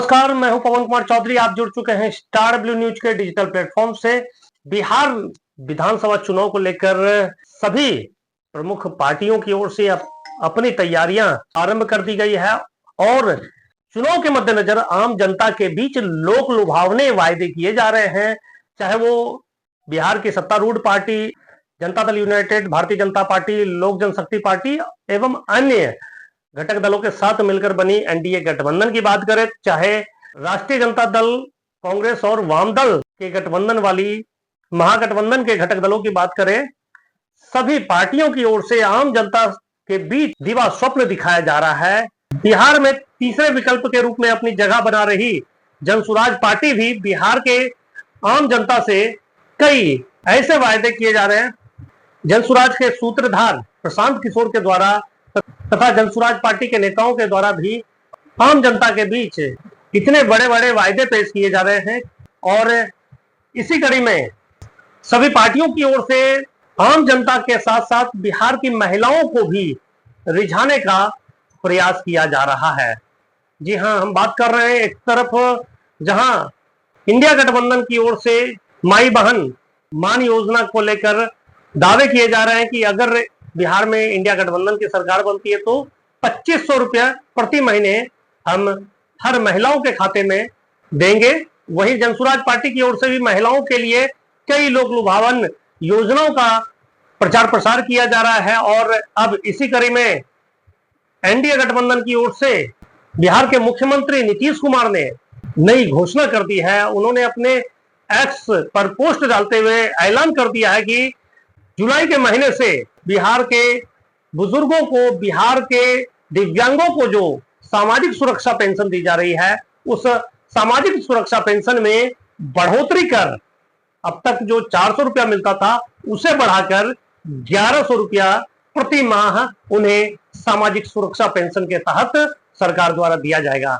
नमस्कार, मैं हूं पवन कुमार चौधरी। आप जुड़ चुके हैं स्टार ब्लू न्यूज के डिजिटल प्लेटफॉर्म से। बिहार विधानसभा चुनाव को लेकर सभी प्रमुख पार्टियों की ओर से अपनी तैयारियां आरंभ कर दी गई है और चुनाव के मद्देनजर आम जनता के बीच लोक लुभावने वायदे किए जा रहे हैं। चाहे वो बिहार की सत्तारूढ़ party Janata Dal United, Bharatiya Janata party, लोक जनशक्ति पार्टी एवं अन्य घटक दलों के साथ मिलकर बनी एनडीए गठबंधन की बात करें, चाहे राष्ट्रीय जनता दल, कांग्रेस और वाम दल के गठबंधन वाली महागठबंधन के घटक दलों की बात करें, सभी पार्टियों की ओर से आम जनता के बीच दिवा स्वप्न दिखाया जा रहा है। बिहार में तीसरे विकल्प के रूप में अपनी जगह बना रही जनसुराज पार्टी भी बिहार के आम जनता से कई ऐसे वायदे किए जा रहे हैं। जनसुराज के सूत्रधार प्रशांत किशोर के द्वारा तथा जनसुराज पार्टी के नेताओं के द्वारा भी आम जनता के बीच इतने बड़े बड़े वायदे पेश किए जा रहे हैं और इसी कड़ी में सभी पार्टियों की ओर से आम जनता के साथ साथ बिहार की महिलाओं को भी रिझाने का प्रयास किया जा रहा है। जी हां, हम बात कर रहे हैं एक तरफ जहां इंडिया गठबंधन की ओर से माई बहन मान योजना को लेकर दावे किए जा रहे हैं कि अगर बिहार में इंडिया गठबंधन की सरकार बनती है तो 2500 रुपया प्रति महीने हम हर महिलाओं के खाते में देंगे। वहीं जनसुराज पार्टी की ओर से भी महिलाओं के लिए कई लोक लुभावन योजनाओं का प्रचार प्रसार किया जा रहा है और अब इसी कड़ी में एनडीए गठबंधन की ओर से बिहार के मुख्यमंत्री नीतीश कुमार ने नई घोषणा कर दी है। उन्होंने अपने एक्स पर पोस्ट डालते हुए ऐलान कर दिया है कि जुलाई के महीने से बिहार के बुजुर्गों को, बिहार के दिव्यांगों को जो सामाजिक सुरक्षा पेंशन दी जा रही है, उस सामाजिक सुरक्षा पेंशन में बढ़ोतरी कर अब तक जो 400 रुपया मिलता था उसे बढ़ाकर 1100 रुपया प्रति माह उन्हें सामाजिक सुरक्षा पेंशन के तहत सरकार द्वारा दिया जाएगा।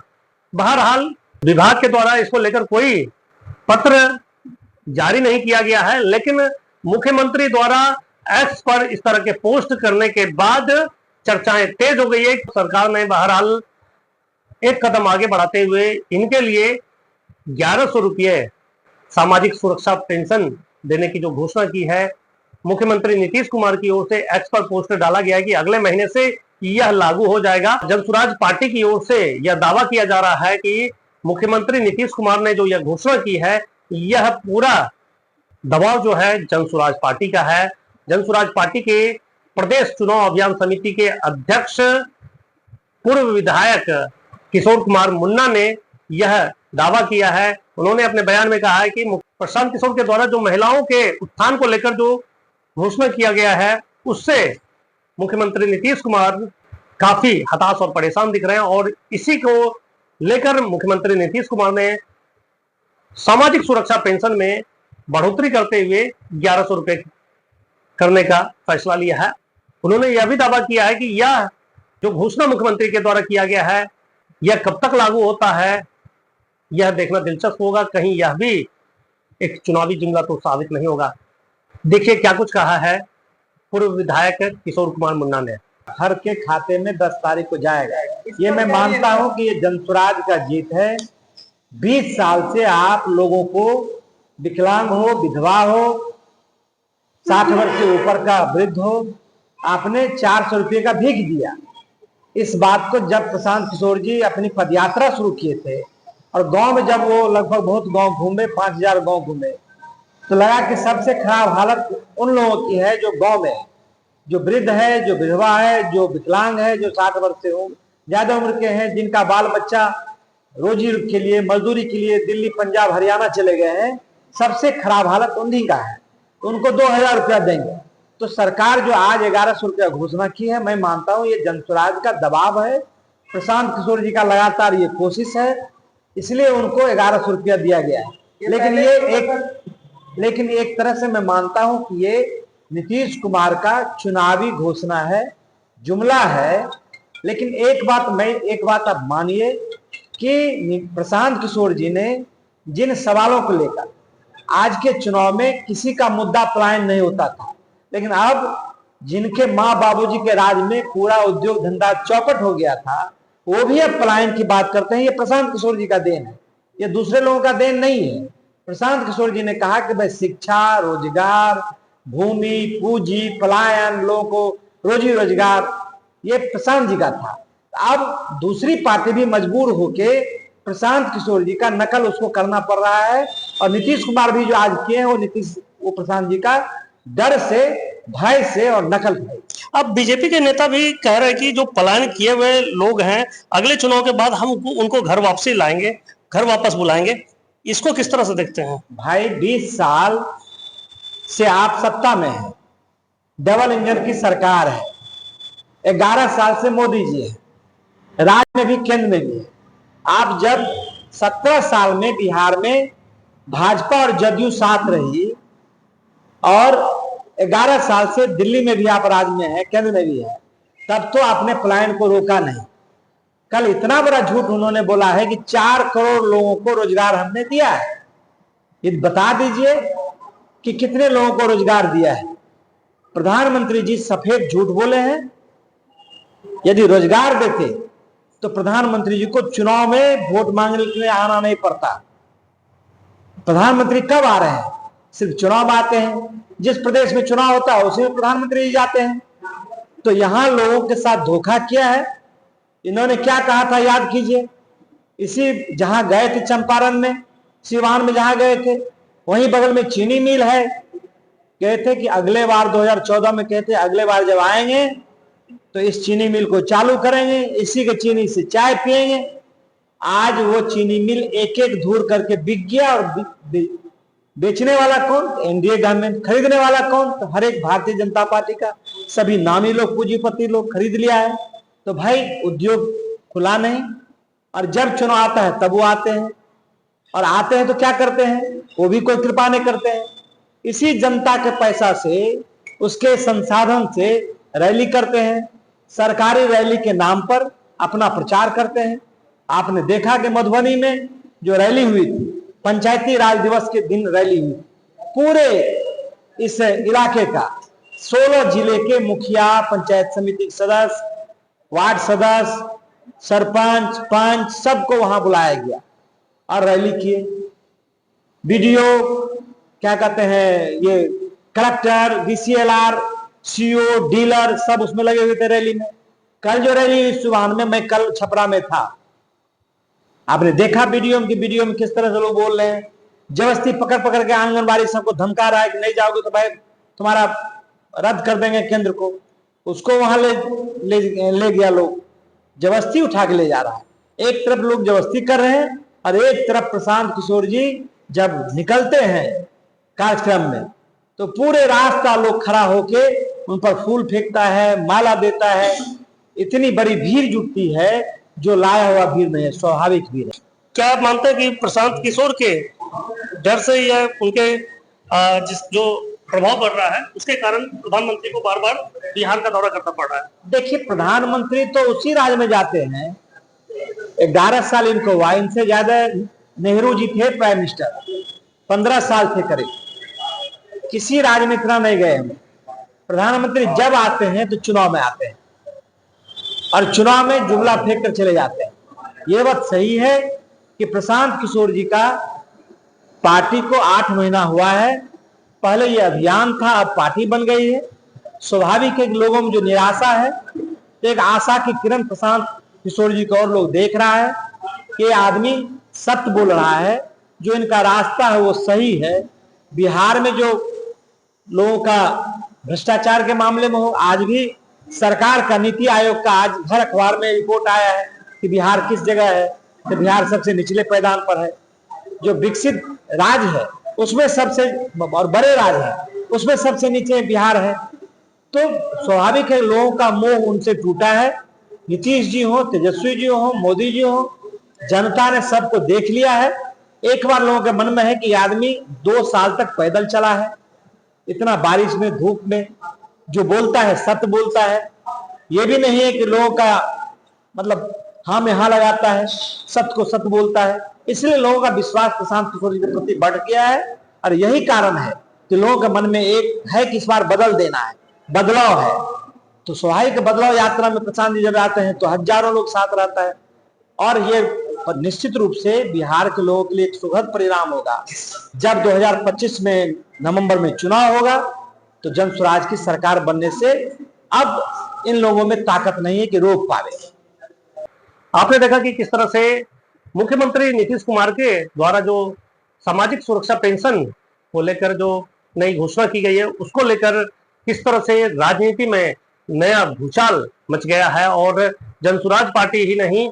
बहरहाल विभाग के द्वारा इसको लेकर कोई पत्र जारी नहीं किया गया है, लेकिन मुख्यमंत्री द्वारा एक्स पर इस तरह के पोस्ट करने के बाद चर्चाएं तेज हो गई है। सरकार ने बहरहाल एक कदम आगे बढ़ाते हुए इनके लिए 1100 रुपये सामाजिक सुरक्षा पेंशन देने की जो घोषणा की है, मुख्यमंत्री नीतीश कुमार की ओर से एक्स पर पोस्ट डाला गया है कि अगले महीने से यह लागू हो जाएगा। जनसुराज पार्टी की ओर से यह दावा किया जा रहा है कि मुख्यमंत्री नीतीश कुमार ने जो यह घोषणा की है, यह पूरा दबाव जो है जनसुराज पार्टी का है। जनसुराज पार्टी के प्रदेश चुनाव अभियान समिति के अध्यक्ष पूर्व विधायक किशोर कुमार मुन्ना ने यह दावा किया है। उन्होंने अपने बयान में कहा है कि प्रशांत किशोर के द्वारा जो महिलाओं के उत्थान को लेकर जो घोषणा किया गया है, उससे मुख्यमंत्री नीतीश कुमार काफी हताश और परेशान दिख रहे हैं और इसी को लेकर मुख्यमंत्री नीतीश कुमार ने सामाजिक सुरक्षा पेंशन में बढ़ोतरी करते हुए 1100 रुपए करने का फैसला लिया है। उन्होंने यह भी दावा किया है कि यह जो घोषणा मुख्यमंत्री के द्वारा किया गया है, यह कब तक लागू होता है, यह देखना दिलचस्प होगा। कहीं यह भी एक चुनावी जुमला तो साबित नहीं होगा। देखिए क्या कुछ कहा है पूर्व विधायक किशोर कुमार मुन्ना ने। हर के खाते में 10 तारीख को जाएगा। ये मैं मानता हूं कि ये जनसुराज का जीत है। 20 साल से आप लोगों को, विकलांग हो, विधवा हो, 60 वर्ष से ऊपर का वृद्ध हो, आपने 400 रुपये का भीख दिया। इस बात को जब प्रशांत किशोर जी अपनी पदयात्रा शुरू किए थे और गांव में जब वो लगभग बहुत गांव घूमे, 5000 गांव घूमे, तो लगा कि सबसे खराब हालत उन लोगों की है जो गांव में, जो वृद्ध है, जो विधवा है, जो विकलांग है, जो 60 वर्ष से ज्यादा उम्र के हैं, जिनका बाल बच्चा रोजी के लिए, मजदूरी के लिए दिल्ली, पंजाब, हरियाणा चले गए हैं। सबसे खराब हालत उन्हीं का है। उनको 2000 रुपया देंगे। तो सरकार जो आज 1100 रुपया घोषणा की है, मैं मानता हूं ये जनसुराज का दबाव है। प्रशांत किशोर जी का लगातार ये कोशिश है, इसलिए उनको 1100 रुपया दिया गया है। लेकिन एक तरह से मैं मानता हूं कि ये नीतीश कुमार का चुनावी घोषणा है, जुमला है। लेकिन एक बात आप मानिए कि प्रशांत किशोर जी ने जिन सवालों को लेकर आज के चुनाव में किसी का मुद्दा पलायन नहीं होता था, लेकिन अब जिनके माँ बाबूजी के राज में पूरा उद्योग धंधा चौपट हो गया था, वो भी अब पलायन की बात करते हैं। ये प्रशांत किशोर जी का देन है, ये दूसरे लोगों का देन नहीं है। प्रशांत किशोर जी ने कहा कि भाई शिक्षा, रोजगार, भूमि, पूंजी, पलायन, लोगों को रोजी रोजगार, ये प्रशांत जी का था। अब दूसरी पार्टी भी मजबूर होके प्रशांत किशोर जी का नकल उसको करना पड़ रहा है। और नीतीश कुमार भी जो आज किए हैं वो प्रशांत जी का डर से, भय से और नकल है। अब बीजेपी के नेता भी कह रहे हैं कि जो पलायन किए हुए लोग हैं अगले चुनाव के बाद हम उनको घर वापसी लाएंगे, घर वापस बुलाएंगे। इसको किस तरह से देखते हैं? भाई 20 साल से आप सत्ता में हैं, डबल इंजन की सरकार है, 11 साल से मोदी जी है, राज्य में भी केंद्र में भी है। आप जब 17 साल में बिहार में भाजपा और जदयू साथ रही और 11 साल से दिल्ली में भी आप राज्य में है, केंद्र में भी है, तब तो आपने पलायन को रोका नहीं। कल इतना बड़ा झूठ उन्होंने बोला है कि 4 करोड़ लोगों को रोजगार हमने दिया है। ये बता दीजिए कि कितने लोगों को रोजगार दिया है। प्रधानमंत्री जी सफेद झूठ बोले हैं। यदि रोजगार देते तो प्रधानमंत्री जी को चुनाव में वोट मांगने के लिए आना नहीं पड़ता। प्रधानमंत्री कब आ रहे हैं? सिर्फ चुनाव आते हैं। जिस प्रदेश में चुनाव होता है उसी में प्रधानमंत्री जी जाते हैं। तो यहां लोगों के साथ धोखा किया है। इन्होंने क्या कहा था याद कीजिए। इसी जहां गए थे चंपारण में, सिवान में जहां गए थे, वहीं बगल में चीनी मिल है। कहते कि अगले बार 2014 में कहते अगले बार जब आएंगे तो इस चीनी मिल को चालू करेंगे, इसी के चीनी से चाय पिएंगे। आज वो चीनी मिल एक एक धूर करके बिक गया। और बेचने वाला कौन? NDA government. खरीदने वाला कौन? तो हर एक भारतीय जनता पार्टी का सभी नामी लोग, पूंजीपति लोग खरीद लिया है। तो भाई उद्योग खुला नहीं। और जब चुनाव आता है तब वो आते हैं, और आते हैं तो क्या करते हैं? वो भी कोई कृपा नहीं करते हैं। इसी जनता के पैसा से, उसके संसाधन से रैली करते हैं, सरकारी रैली के नाम पर अपना प्रचार करते हैं। आपने देखा कि मधुबनी में जो रैली हुई थी, पंचायती राज दिवस के दिन रैली हुई, पूरे इस इलाके का 16 जिले के मुखिया, पंचायत समिति सदस्य, वार्ड सदस्य, सरपंच, पंच, सबको वहां बुलाया गया और रैली किए। बीडीओ, क्या कहते हैं, ये कलेक्टर, डीसीएलआर, सीओ, डीलर, सब उसमें लगे हुए थे रैली में। कल जो रैली हुई सुबह में, मैं कल छपरा में था, आपने देखा वीडियो में किस तरह से लोग बोल रहे हैं। जबरदस्ती पकड़ पकड़ के आंगनबाड़ी सबको धमका रहा है कि नहीं जाओगे तो भाई तुम्हारा रद्द कर देंगे केंद्र को। उसको वहां ले गया लोग, जबरदस्ती उठा के ले जा रहा है। एक तरफ लोग जबरदस्ती कर रहे हैं और एक तरफ प्रशांत किशोर जी जब निकलते हैं कार्यक्रम में तो पूरे रास्ता लोग खड़ा होके उन पर फूल फेंकता है, माला देता है। इतनी बड़ी भीड़ जुटती है जो लाया हुआ भीड़ नहीं है, स्वाभाविक भीड़ है। क्या आप मानते हैं कि प्रशांत किशोर के डर से या उनके जो प्रभाव बढ़ रहा है उसके कारण प्रधानमंत्री को बार बार बिहार का दौरा करना पड़ रहा है? देखिए, प्रधानमंत्री तो उसी राज्य में जाते हैं। 11 साल इनको हुआ, इनसे ज्यादा नेहरू जी थे प्राइम मिनिस्टर, 15 साल थे करीब। किसी राज्य में इतना नहीं गए हम। प्रधानमंत्री जब आते हैं तो चुनाव में आते हैं और चुनाव में जुमला फेंक कर चले जाते हैं। ये बात सही है कि प्रशांत किशोर जी का पार्टी को 8 महीना हुआ है। पहले ये अभियान था, अब पार्टी बन गई है। स्वाभाविक है कि लोगों में जो निराशा है, तो एक आशा की किरण प्रशांत किशोर जी को और लोग देख रहा है कि आदमी सत्य बोल रहा है, जो इनका रास्ता है वो सही है। बिहार में जो लोगों का भ्रष्टाचार के मामले में हो, आज भी सरकार का, नीति आयोग का आज हर अखबार में रिपोर्ट आया है कि बिहार किस जगह है, तो बिहार सबसे निचले पैदान पर है। जो विकसित राज्य है उसमें सबसे, और बड़े राज्य है उसमें सबसे नीचे बिहार है। तो स्वाभाविक है लोगों का मोह उनसे टूटा है। नीतीश जी हो, तेजस्वी जी हो, मोदी जी हो, जनता ने सबको देख लिया है। एक बार लोगों के मन में है कि आदमी 2 साल तक पैदल चला है, इतना बारिश में, धूप में, जो बोलता है सत्य बोलता है। ये भी नहीं है कि लोगों का मतलब हाँ में हाँ लगाता है, सत्य को सत्य बोलता है। इसलिए लोगों का विश्वास प्रशांत किशोर जी के प्रति बढ़ गया है। और यही कारण है कि लोगों के मन में एक है कि इस बार बदल देना है, बदलाव है। तो स्वाभाविक बदलाव यात्रा में प्रशांत जी जब आते हैं तो हजारों लोग साथ रहता है, और ये निश्चित रूप से बिहार के लोगों के लिए एक सुखद परिणाम होगा। जब 2025 में नवंबर में चुनाव होगा तो जन स्वराज की सरकार बनने से अब इन लोगों में ताकत नहीं है कि रोक पावे। आपने देखा कि किस तरह से मुख्यमंत्री नीतीश कुमार के द्वारा जो सामाजिक सुरक्षा पेंशन को लेकर जो नई घोषणा की गई है, उसको लेकर किस तरह से राजनीति में नया भूचाल मच गया है, और जनसुराज पार्टी ही नहीं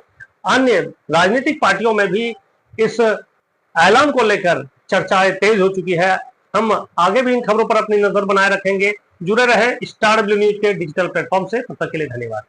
अन्य राजनीतिक पार्टियों में भी इस ऐलान को लेकर चर्चाएं तेज हो चुकी है। हम आगे भी इन खबरों पर अपनी नजर बनाए रखेंगे। जुड़े रहे स्टार डब्ल्यू न्यूज के डिजिटल प्लेटफॉर्म से। तब तक के लिए धन्यवाद।